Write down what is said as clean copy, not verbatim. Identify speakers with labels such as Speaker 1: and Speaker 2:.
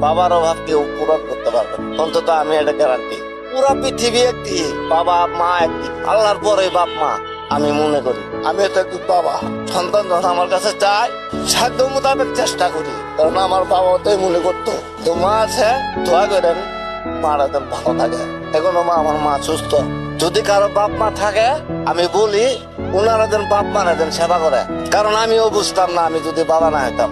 Speaker 1: বাবার অভাব কেউ পূরণ করতে পারবে না। অন্তত আমি এটা গ্যারান্টি। পুরা পৃথিবী একটি, বাবা মা একটি, আল্লাহর পরে বাপ মা আমি মনে করি। আমি তো একটু বাবা, সন্তান যখন আমার কাছে চাই সাধ্য মোতাবেক চেষ্টা করি, কারণ আমার বাবা তাই মনে করতো। তো মা আছে, দোয়া করেন মারা যেন ভালো থাকে। এখনো মা, আমার মা সুস্থ। যদি কারো বাপ মা থাকে আমি বলি ওনারা যেন বাপ মারা যেন সেবা করে, কারণ আমিও বুঝতাম না আমি যদি বাবা না হতাম।